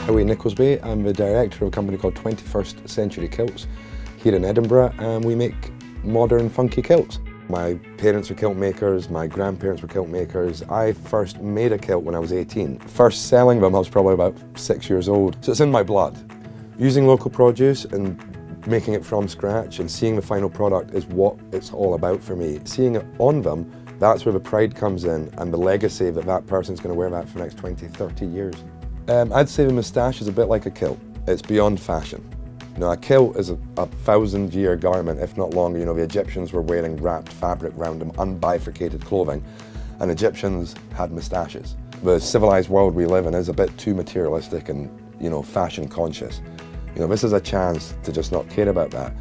Howie Nicholsby. I'm the director of a company called 21st Century Kilts here in Edinburgh, and we make modern, funky kilts. My parents are kilt makers, my grandparents were kilt makers. I first made a kilt when I was 18. First selling them, I was probably about 6 years old. So it's in my blood. Using local produce and making it from scratch and seeing the final product is what it's all about for me. Seeing it on them, that's where the pride comes in and the legacy that that person's going to wear that for the next 20, 30 years. I'd say the moustache is a bit like a kilt. It's beyond fashion. You know, a kilt is a 1,000-year garment, if not longer. You know, the Egyptians were wearing wrapped fabric around them, unbifurcated clothing, and Egyptians had moustaches. The civilized world we live in is a bit too materialistic and, you know, fashion conscious. You know, this is a chance to just not care about that.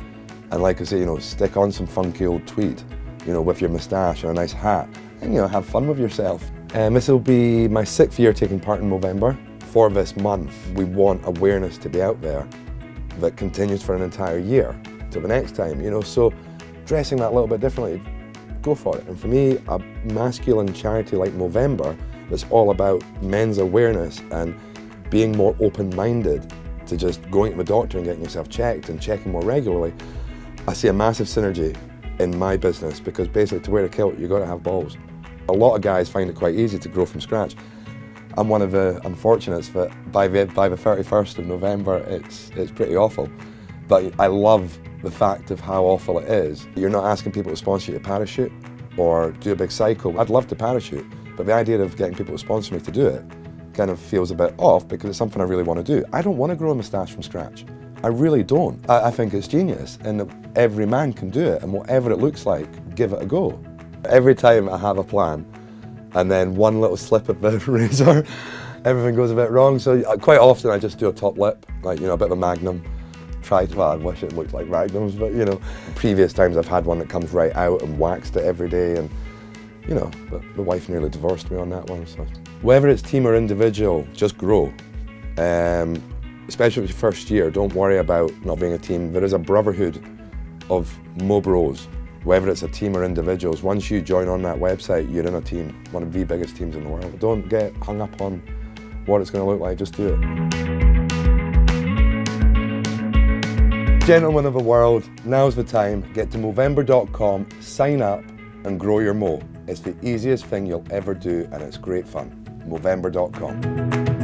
And like I say, you know, stick on some funky old tweed, you know, with your moustache and a nice hat, and, you know, have fun with yourself. This will be my 6th year taking part in Movember. For this month, we want awareness to be out there that continues for an entire year till the next time, you know, so dressing that a little bit differently, go for it. And for me, a masculine charity like Movember that's all about men's awareness and being more open-minded to just going to the doctor and getting yourself checked and checking more regularly, I see a massive synergy in my business, because basically to wear a kilt, you've got to have balls. A lot of guys find it quite easy to grow from scratch. I'm one of the unfortunates that by the 31st of November, it's pretty awful. But I love the fact of how awful it is. You're not asking people to sponsor you to parachute or do a big cycle. I'd love to parachute, but the idea of getting people to sponsor me to do it kind of feels a bit off, because it's something I really want to do. I don't want to grow a moustache from scratch. I really don't. I think it's genius, and that every man can do it, and whatever it looks like, give it a go. Every time I have a plan, and then one little slip of the razor, everything goes a bit wrong. So quite often I just do a top lip, like, you know, a bit of a Magnum. Well, I wish it looked like Magnums, but, you know. Previous times I've had one that comes right out and waxed it every day, and, you know, but the wife nearly divorced me on that one. So whether it's team or individual, just grow. Especially with your first year, don't worry about not being a team. There is a brotherhood of Mo Bros. Whether it's a team or individuals, once you join on that website, you're in a team, one of the biggest teams in the world. Don't get hung up on what it's going to look like, just do it. Gentlemen of the world, now's the time. Get to Movember.com, sign up and grow your Mo. It's the easiest thing you'll ever do, and it's great fun. Movember.com.